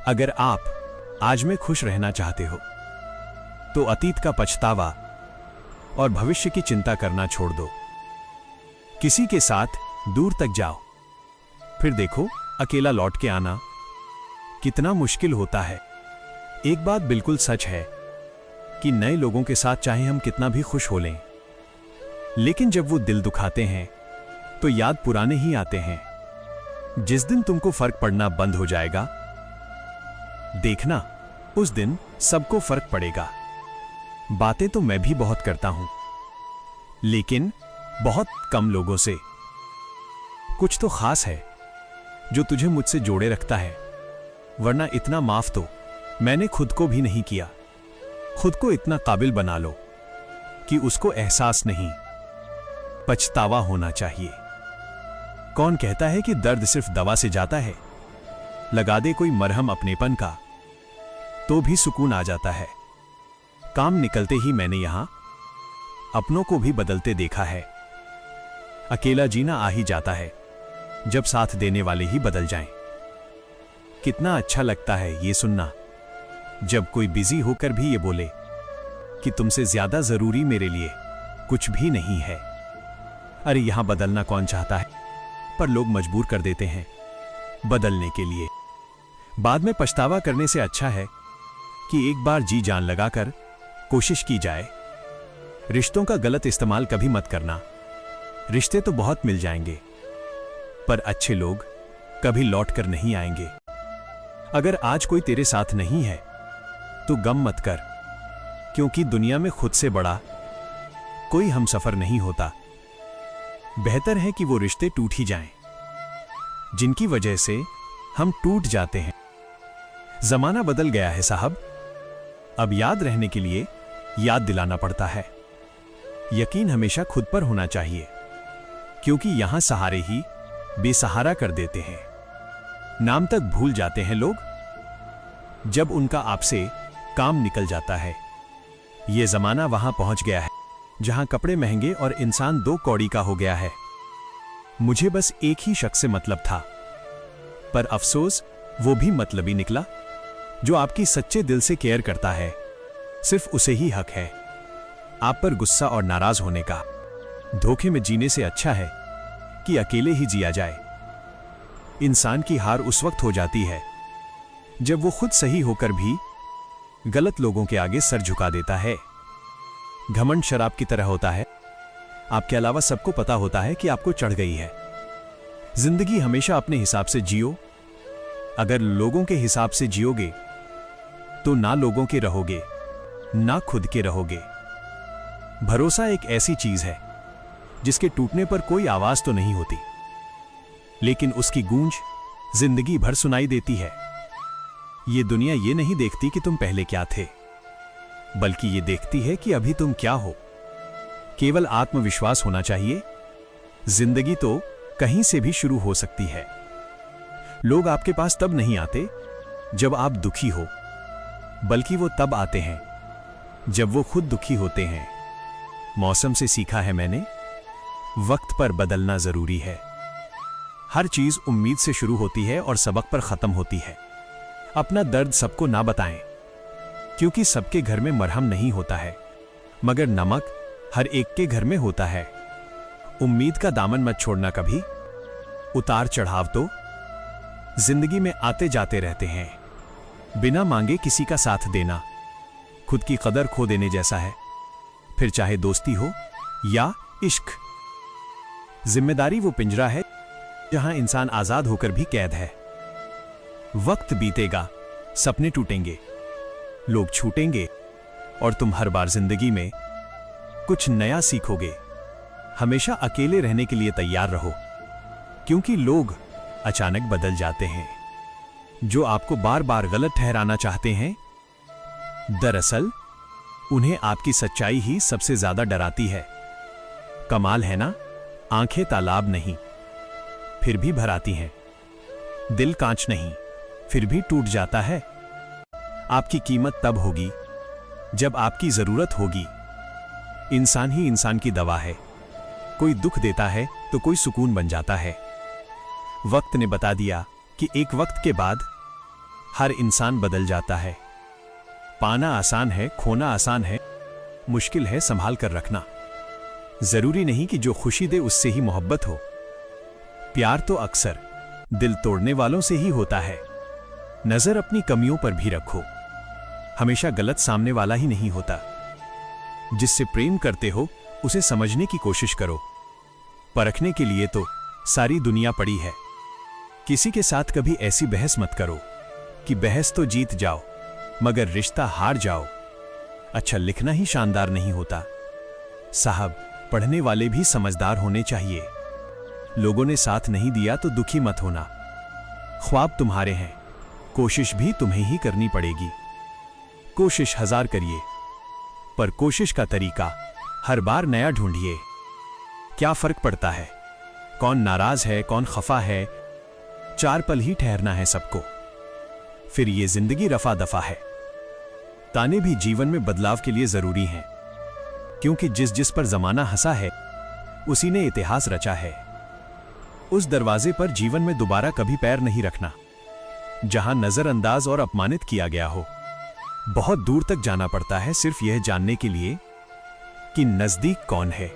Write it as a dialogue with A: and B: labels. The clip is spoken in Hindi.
A: अगर आप आज में खुश रहना चाहते हो तो अतीत का पछतावा और भविष्य की चिंता करना छोड़ दो। किसी के साथ दूर तक जाओ, फिर देखो अकेला लौट के आना कितना मुश्किल होता है। एक बात बिल्कुल सच है कि नए लोगों के साथ चाहे हम कितना भी खुश हो लें, लेकिन जब वो दिल दुखाते हैं तो याद पुराने ही आते हैं। जिस दिन तुमको फर्क पड़ना बंद हो जाएगा, देखना उस दिन सबको फर्क पड़ेगा। बातें तो मैं भी बहुत करता हूं, लेकिन बहुत कम लोगों से। कुछ तो खास है जो तुझे मुझसे जोड़े रखता है, वरना इतना माफ तो मैंने खुद को भी नहीं किया। खुद को इतना काबिल बना लो कि उसको एहसास नहीं, पछतावा होना चाहिए। कौन कहता है कि दर्द सिर्फ दवा से जाता है? लगा दे कोई मरहम अपनेपन का तो भी सुकून आ जाता है। काम निकलते ही मैंने यहां अपनों को भी बदलते देखा है। अकेला जीना आ ही जाता है जब साथ देने वाले ही बदल जाएं। कितना अच्छा लगता है ये सुनना जब कोई बिजी होकर भी ये बोले कि तुमसे ज्यादा जरूरी मेरे लिए कुछ भी नहीं है। अरे यहां बदलना कौन चाहता है, पर लोग मजबूर कर देते हैं बदलने के लिए। बाद में पछतावा करने से अच्छा है कि एक बार जी जान लगाकर कोशिश की जाए। रिश्तों का गलत इस्तेमाल कभी मत करना। रिश्ते तो बहुत मिल जाएंगे, पर अच्छे लोग कभी लौट कर नहीं आएंगे। अगर आज कोई तेरे साथ नहीं है तो गम मत कर, क्योंकि दुनिया में खुद से बड़ा कोई हमसफर नहीं होता। बेहतर है कि वो रिश्ते टूट ही जाएं, जिनकी वजह से हम टूट जाते हैं। जमाना बदल गया है साहब, अब याद रहने के लिए याद दिलाना पड़ता है। यकीन हमेशा खुद पर होना चाहिए, क्योंकि यहां सहारे ही बेसहारा कर देते हैं। नाम तक भूल जाते हैं लोग जब उनका आपसे काम निकल जाता है। यह जमाना वहां पहुंच गया है जहां कपड़े महंगे और इंसान दो कौड़ी का हो गया है। मुझे बस एक ही शख्स से मतलब था, पर अफसोस वो भी मतलबी निकला। जो आपकी सच्चे दिल से केयर करता है, सिर्फ उसे ही हक है आप पर गुस्सा और नाराज होने का। धोखे में जीने से अच्छा है कि अकेले ही जिया जाए। इंसान की हार उस वक्त हो जाती है जब वो खुद सही होकर भी गलत लोगों के आगे सर झुका देता है। घमंड शराब की तरह होता है, आपके अलावा सबको पता होता है कि आपको चढ़ गई है। जिंदगी हमेशा अपने हिसाब से जियो। अगर लोगों के हिसाब से जियोगे तो ना लोगों के रहोगे, ना खुद के रहोगे। भरोसा एक ऐसी चीज है जिसके टूटने पर कोई आवाज तो नहीं होती, लेकिन उसकी गूंज जिंदगी भर सुनाई देती है। ये दुनिया ये नहीं देखती कि तुम पहले क्या थे, बल्कि ये देखती है कि अभी तुम क्या हो। केवल आत्मविश्वास होना चाहिए। जिंदगी तो कहीं से भी शुरू हो सकती है। लोग आपके पास तब नहीं आते जब आप दुखी हो, बल्कि वो तब आते हैं जब वो खुद दुखी होते हैं। मौसम से सीखा है मैंने, वक्त पर बदलना जरूरी है। हर चीज उम्मीद से शुरू होती है और सबक पर खत्म होती है। अपना दर्द सबको ना बताएं, क्योंकि सबके घर में मरहम नहीं होता है, मगर नमक हर एक के घर में होता है। उम्मीद का दामन मत छोड़ना कभी। उतार चढ़ाव तो जिंदगी में आते जाते रहते हैं। बिना मांगे किसी का साथ देना खुद की कदर खो देने जैसा है, फिर चाहे दोस्ती हो या इश्क। जिम्मेदारी वो पिंजरा है जहां इंसान आजाद होकर भी कैद है। वक्त बीतेगा, सपने टूटेंगे, लोग छूटेंगे, और तुम हर बार जिंदगी में कुछ नया सीखोगे। हमेशा अकेले रहने के लिए तैयार रहो, क्योंकि लोग अचानक बदल जाते हैं। जो आपको बार बार गलत ठहराना चाहते हैं, दरअसल उन्हें आपकी सच्चाई ही सबसे ज्यादा डराती है। कमाल है ना, आंखें तालाब नहीं फिर भी भर आती हैं, दिल कांच नहीं फिर भी टूट जाता है। आपकी कीमत तब होगी जब आपकी जरूरत होगी। इंसान ही इंसान की दवा है। कोई दुख देता है तो कोई सुकून बन जाता है। वक्त ने बता दिया कि एक वक्त के बाद हर इंसान बदल जाता है। पाना आसान है, खोना आसान है, मुश्किल है संभाल कर रखना। जरूरी नहीं कि जो खुशी दे उससे ही मोहब्बत हो। प्यार तो अक्सर दिल तोड़ने वालों से ही होता है। नजर अपनी कमियों पर भी रखो, हमेशा गलत सामने वाला ही नहीं होता। जिससे प्रेम करते हो उसे समझने की कोशिश करो। परखने के लिए तो सारी दुनिया पड़ी है। किसी के साथ कभी ऐसी बहस मत करो कि बहस तो जीत जाओ मगर रिश्ता हार जाओ। अच्छा लिखना ही शानदार नहीं होता साहब, पढ़ने वाले भी समझदार होने चाहिए। लोगों ने साथ नहीं दिया तो दुखी मत होना। ख्वाब तुम्हारे हैं, कोशिश भी तुम्हें ही करनी पड़ेगी। कोशिश 1000 करिए पर कोशिश का तरीका हर बार नया ढूंढिए। क्या फर्क पड़ता है कौन नाराज है कौन खफा है, 4 पल ही ठहरना है सबको, फिर ये जिंदगी रफा दफा है। ताने भी जीवन में बदलाव के लिए जरूरी हैं, क्योंकि जिस पर जमाना हंसा है उसी ने इतिहास रचा है। उस दरवाजे पर जीवन में दोबारा कभी पैर नहीं रखना जहां नजरअंदाज और अपमानित किया गया हो। बहुत दूर तक जाना पड़ता है सिर्फ यह जानने के लिए कि नजदीक कौन है।